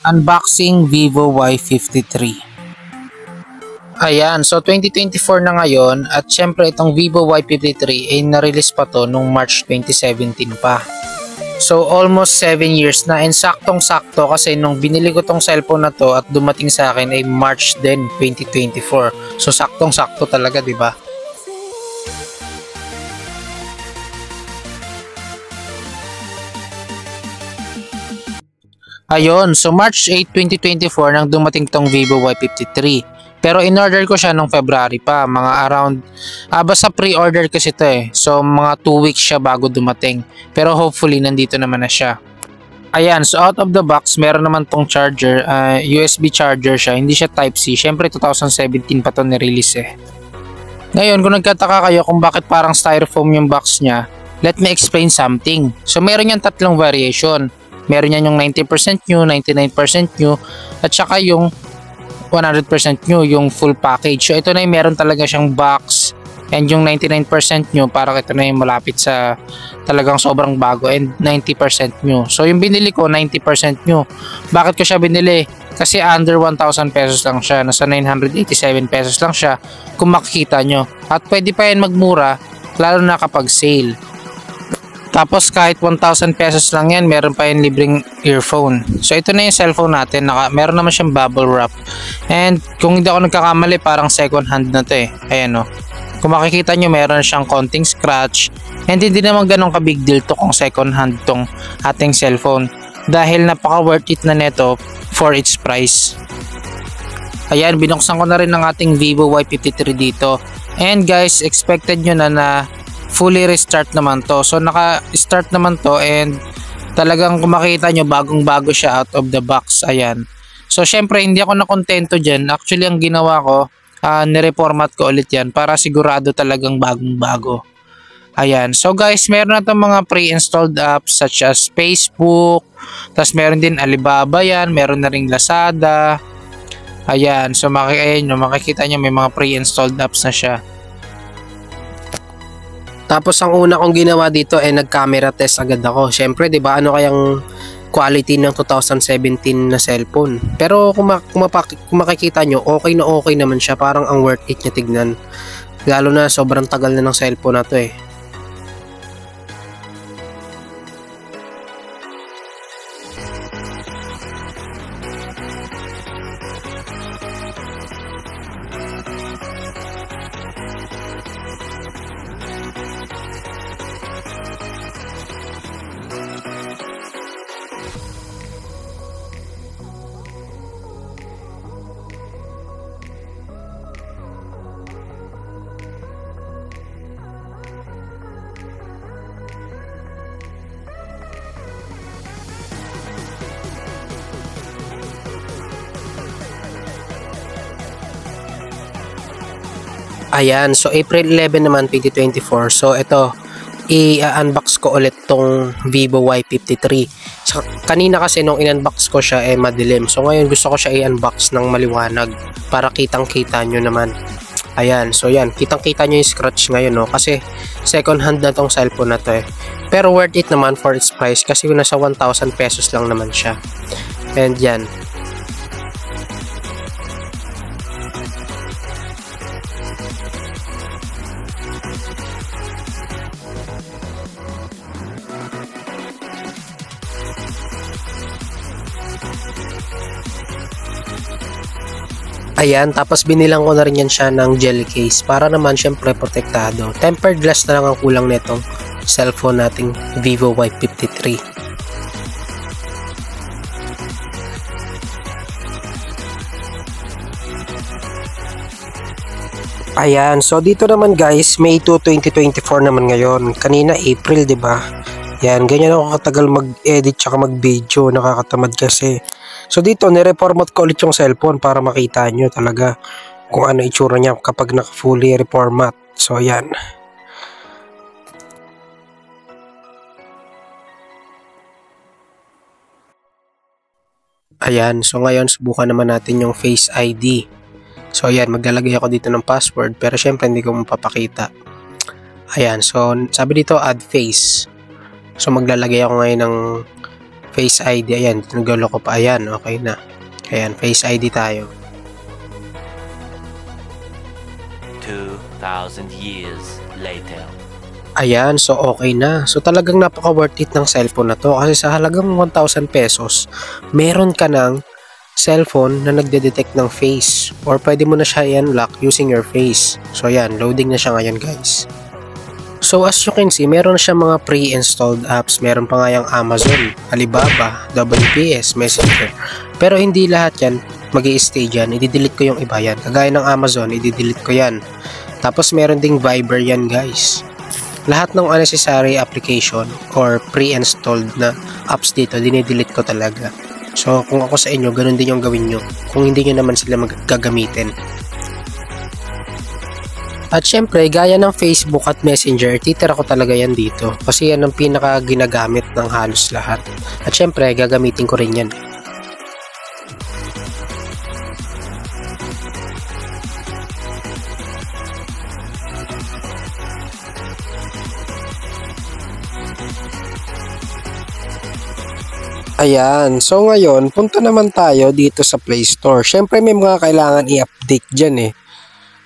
Unboxing Vivo Y53. Ayan, so 2024 na ngayon at syempre itong Vivo Y53 ay na-release pa to nung March 2017 pa. So almost 7 years na, and saktong-sakto kasi nung binili ko tong cellphone na to at dumating sa akin ay March din 2024. So saktong-sakto talaga, 'di ba? Ayun, so March 8, 2024 nang dumating tong Vivo Y53. Pero in-order ko siya nung February pa, mga around, basta pre-order kasi ito eh. So mga 2 weeks siya bago dumating. Pero hopefully nandito naman na siya. Ayan, so out of the box, meron naman tong charger, USB charger siya, hindi siya Type-C. Syempre 2017 pa to ni-release eh. Ngayon, kung nagkataka kayo kung bakit parang styrofoam yung box niya, let me explain something. So meron yung tatlong variation. Meron yan yung 90% new, 99% new, at saka yung 100% new, yung full package. So ito na yung meron talaga siyang box, and yung 99% new, parang ito na yung malapit sa talagang sobrang bago, and 90% new. So yung binili ko, 90% new. Bakit ko siya binili? Kasi under 1,000 pesos lang siya, nasa 987 pesos lang siya kung makikita nyo. At pwede pa yan magmura, lalo na kapag sale. Tapos kahit 1,000 pesos lang yan, meron pa yung libreng earphone. So ito na yung cellphone natin, meron naman siyang bubble wrap. And kung hindi ako nagkakamali, parang second hand na to eh. Ayan o. Kung makikita nyo, meron siyang konting scratch. And hindi naman ganun ka big deal to kung second hand tong ating cellphone. Dahil napaka worth it na neto for its price. Ayan, binuksan ko na rin ng ating Vivo Y53 dito. And guys, expected nyo na fully restart naman to. So naka-start naman to, and talagang kung makita nyo, bagong bago siya out of the box. Ayan. So syempre hindi ako nakontento dyan. Actually ang ginawa ko, nireformat ko ulit yan para sigurado talagang bagong bago. Ayan. So guys, meron na itong mga pre-installed apps such as Facebook. Tapos meron din Alibaba yan. Meron na ring Lazada. Ayan. So makikita nyo may mga pre-installed apps na siya. Tapos ang una kong ginawa dito ay nag-camera test agad ako. Syempre, 'di ba, ano kayang quality ng 2017 na cellphone. Pero kung makikita nyo, okay naman siya. Parang ang worth it niya tignan. Lalo na sobrang tagal na ng cellphone na 'to eh. Ayan, so April 11 naman 2024. So ito, i-unbox ko ulit tong Vivo Y53. So, kanina kasi nung in-unbox ko siya madilim. So ngayon gusto ko siya i-unbox ng maliwanag para kitang-kita nyo naman. Ayan, so yan, kitang-kita nyo yung scratch ngayon, no? Kasi second hand na tong cellphone na to eh. Pero worth it naman for its price kasi nasa 1,000 pesos lang naman siya. And yan. Ayan, tapos binilang ko na rin yan siya ng gel case para naman syempre protektado. Tempered glass na lang ang kulang nitong cellphone nating Vivo Y53. Ayan, so dito naman guys, May 2, 2024 naman ngayon. Kanina April, 'di ba? Yan, ganyan ako katagal mag-edit tsaka mag-video, nakakatamad kasi. So dito, nireformat ko ulit yung cellphone para makita nyo talaga kung ano itsura niya kapag naka-fully reformat. So yan. Ayan, so ngayon subukan naman natin yung Face ID. So ayan, maglalagay ako dito ng password pero syempre hindi ko mapapakita. Ayan, so sabi dito add face. So maglalagay ako ngayon ng Face ID, ayan, nagulo ko pa, ayan, okay na. Ayan, Face ID tayo. 2,000 years later. Ayan, so okay na. So talagang napaka-worth it ng cellphone na to kasi sa halagang 1,000 pesos, meron ka ng cellphone na nagde-detect ng face or pwede mo na siya i-unlock using your face. So ayan, loading na siya ngayon guys. So as you can see, meron na siya mga pre-installed apps. Meron pa nga yung Amazon, Alibaba, WPS, Messenger. Pero hindi lahat yan mag-i-stay dyan. I-delete ko yung iba yan. Kagaya ng Amazon, i-delete ko yan. Tapos meron ding Viber yan guys. Lahat ng unnecessary application or pre-installed na apps dito, dinidelete ko talaga. So kung ako sa inyo, ganun din yung gawin nyo. Kung hindi nyo naman sila gagamitin. At syempre, gaya ng Facebook at Messenger, titira ko talaga yan dito. Kasi yan ang pinaka ginagamit ng halos lahat. At syempre, gagamitin ko rin yan. Ayan, so ngayon, punta naman tayo dito sa Play Store. Syempre, may mga kailangan i-update dyan eh.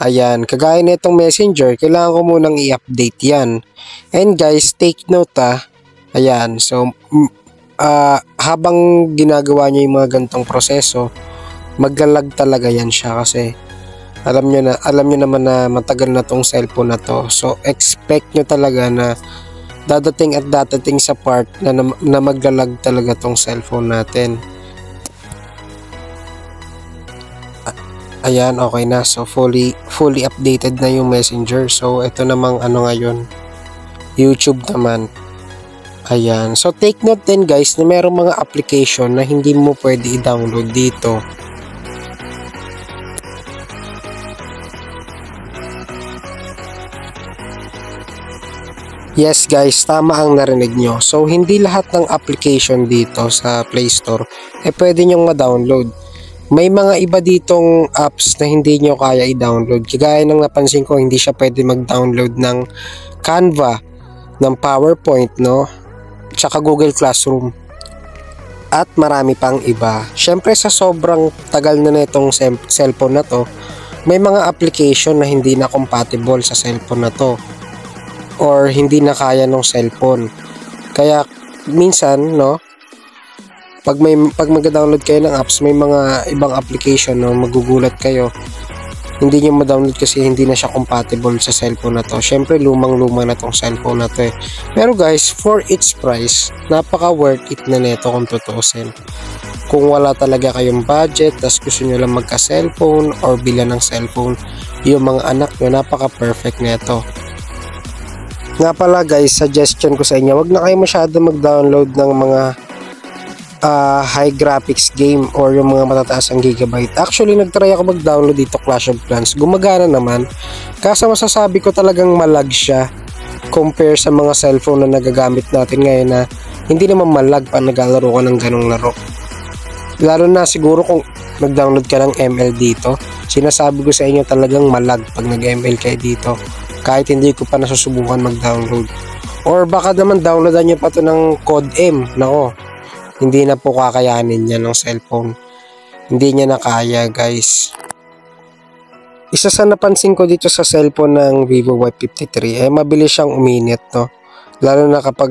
Ayan, kagaya nitong Messenger, kailangan ko munang i-update yan. And guys, take note Ayan, so habang ginagawa nyo yung mga gantong proseso, maglalag talaga yan siya kasi alam nyo naman na matagal na tong cellphone na to. So expect nyo talaga na dadating sa part na maglalag talaga tong cellphone natin. Ayan, okay na. So fully updated na yung Messenger. So ito namang ngayon, YouTube naman. Ayan. So take note din guys na merong mga application na hindi mo pwede i-download dito. Yes guys, tama ang narinig nyo. So hindi lahat ng application dito sa Play Store pwede nyong ma-download. May mga iba ditong apps na hindi nyo kaya i-download. Kagaya ng napansin ko, hindi siya pwede mag-download ng Canva, ng PowerPoint, no? Tsaka Google Classroom. At marami pang iba. Syempre sa sobrang tagal na itong cellphone na to, may mga application na hindi na compatible sa cellphone na to. Or hindi na kaya ng cellphone. Kaya minsan, no? Pag mag-download kayo ng apps, may mga ibang application no, magugulat kayo. Hindi nyo ma-download kasi hindi na siya compatible sa cellphone na to. Syempre, lumang-luma na tong cellphone na to eh. Pero guys, for its price, napaka-worth it na neto kung tutusin. Kung wala talaga kayong budget, tas gusto nyo lang magka-cellphone or bilan ng cellphone, yung mga anak nyo, napaka-perfect neto. Nga pala guys, suggestion ko sa inyo, wag na kayo masyado mag-download ng mga high graphics game or yung mga matataas ang gigabyte. Actually, nagtry ako mag-download dito Clash of Clans. Gumagana naman. Kaso masasabi ko talagang malag siya compare sa mga cellphone na nagagamit natin ngayon na hindi naman malag pa naglalaro ka ng ganong laro. Lalo na siguro kung nag-download ka ng ML dito, sinasabi ko sa inyo talagang malag pag nag-ML kayo dito. Kahit hindi ko pa nasusubukan mag-download. Or baka naman downloadan nyo pa to ng Code M. Nako, hindi na po kakayanin niya ng cellphone. Hindi niya na kaya guys. Isa sa napansin ko dito sa cellphone ng Vivo Y53 mabilis siyang uminit no. Lalo na kapag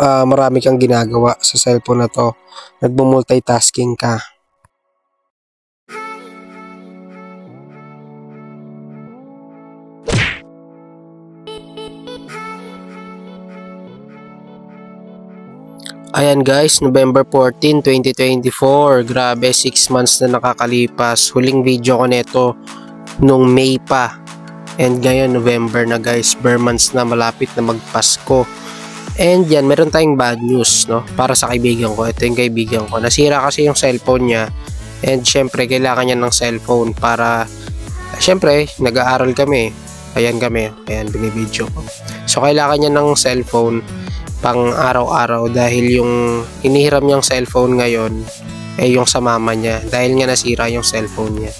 marami kang ginagawa sa cellphone na to. Nagmo-multitasking ka. Ayan guys, November 14, 2024. Grabe, 6 months na nakakalipas. Huling video ko nito nung May pa. And ngayon, November na guys. Bare months na, malapit na magpasko. And yan, meron tayong bad news, no? Para sa kaibigan ko. Ito yung kaibigan ko. Nasira kasi yung cellphone niya. And syempre, kailangan niya ng cellphone para... Syempre, nag-aaral kami. Ayan kami. Ayan, binibidyo ko. So, kailangan niya ng cellphone pang araw-araw dahil yung hinihiram niyang cellphone ngayon ay yung sa mama niya dahil nga nasira yung cellphone niya.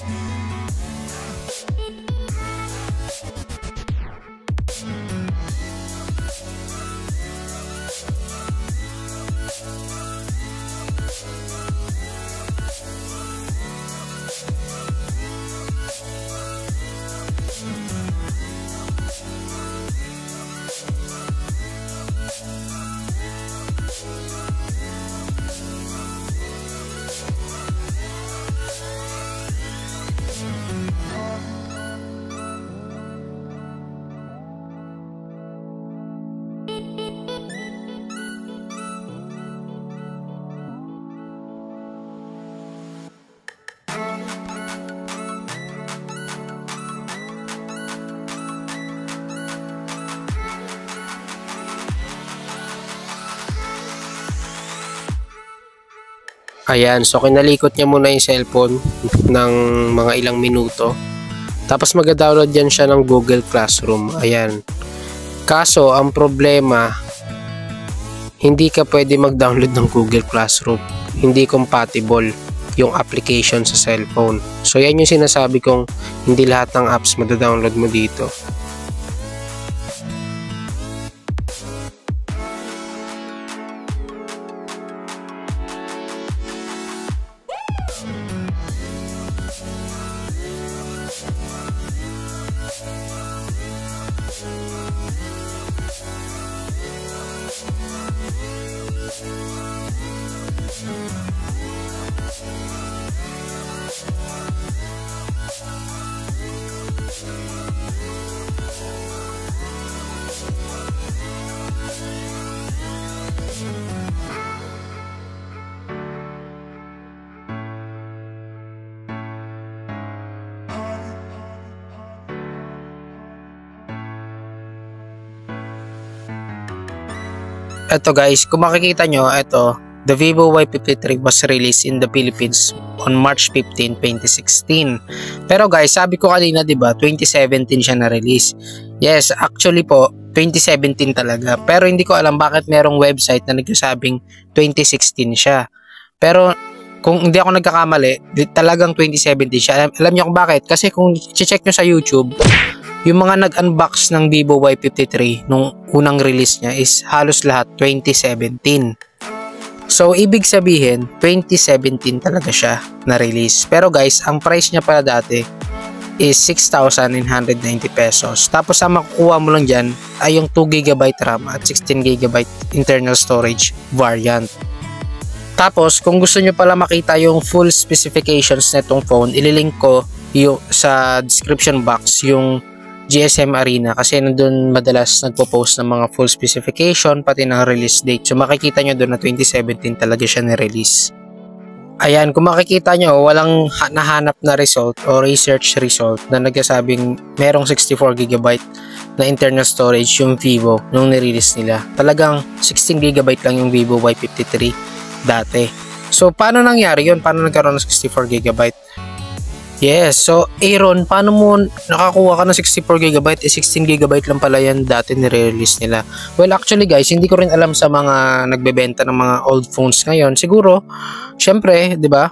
Ayan, so kinalikot niya muna yung cellphone ng mga ilang minuto. Tapos mag-download yan siya ng Google Classroom. Ayan. Kaso, ang problema, hindi ka pwede mag-download ng Google Classroom. Hindi compatible yung application sa cellphone. So, yan yung sinasabi kong hindi lahat ng apps mada-download mo dito. Ito guys, kung makikita nyo, ito, the Vivo Y53 was released in the Philippines on March 15, 2016. Pero guys, sabi ko kanina, diba, 2017 siya na-release. Yes, actually po, 2017 talaga. Pero hindi ko alam bakit merong website na nagsasabing 2016 siya. Pero kung hindi ako nagkakamali, talagang 2017 siya. Alam niyo kung bakit? Kasi kung check nyo sa YouTube, yung mga nag-unbox ng Vivo Y53 nung unang release niya is halos lahat 2017. So, ibig sabihin, 2017 talaga siya na-release. Pero guys, ang price niya pala dati is 6,990 pesos. Tapos, ang makukuha mo lang dyan ay yung 2GB RAM at 16GB internal storage variant. Tapos, kung gusto nyo pala makita yung full specifications na itong phone, ililink ko yung, sa description box yung GSM Arena kasi nandun madalas nagpo-post ng mga full specification pati ng release date. So makikita nyo doon na 2017 talaga siya ni-release. Ayan, kung makikita nyo, walang nahanap na result o research result na nagsasabing merong 64GB na internal storage yung Vivo nung ni-release nila. Talagang 16GB lang yung Vivo Y53 dati. So paano nangyari yun? Paano nagkaroon ng 64GB? Yes, so Aaron, paano mo nakakuha ka ng 64GB? 16GB lang pala yan dati nire-release nila. Well, actually guys, hindi ko rin alam sa mga nagbebenta ng mga old phones ngayon. Siguro, syempre, di ba?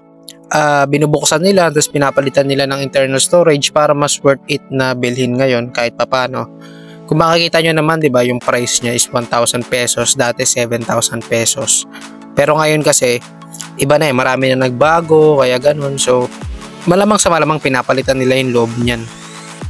Binubuksan nila, tapos pinapalitan nila ng internal storage para mas worth it na bilhin ngayon kahit papano. Kung makikita nyo naman, di ba, yung price niya is 1,000 pesos, dati 7,000 pesos. Pero ngayon kasi, iba na marami na nagbago, kaya ganun. So, malamang sa malamang pinapalitan nila yung loob niyan.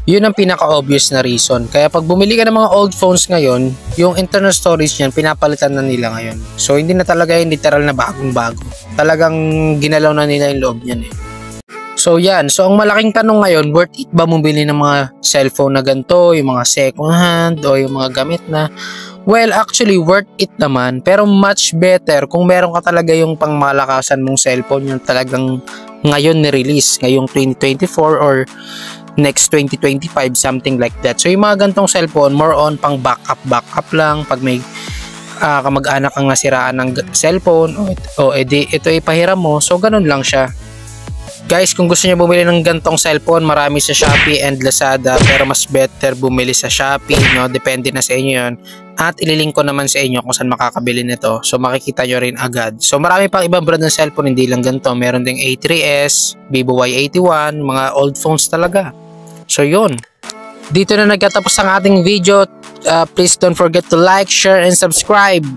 Yun ang pinaka-obvious na reason. Kaya pag bumili ka ng mga old phones ngayon, yung internal storage niyan, pinapalitan na nila ngayon. So, hindi na talaga yung literal na bagong-bago. Talagang ginalaw na nila yung loob niyan eh. So, yan. So, ang malaking tanong ngayon, worth it ba bumili ng mga cellphone na ganito, yung mga second hand, o yung mga gamit na? Well, actually, worth it naman. Pero much better kung meron ka talaga yung pangmalakasan mong cellphone, yung talagang ngayon ni-release, ngayong 2024 or next 2025, something like that. So, yung mga gantong cellphone, more on pang backup lang. Pag may kamag-anak ang nasiraan ng cellphone, ito ipahiram mo. So, ganun lang siya. Guys, kung gusto niyo bumili ng gantong cellphone, marami sa Shopee and Lazada, pero mas better bumili sa Shopee, no? Depende na sa inyo yun. At ililink ko naman sa inyo kung saan makakabili nito. So, makikita nyo rin agad. So, marami pang ibang brand ng cellphone, hindi lang ganito. Meron ding A3s, Vivo Y81, mga old phones talaga. So, yun. Dito na nagtatapos ang ating video. Please don't forget to like, share, and subscribe.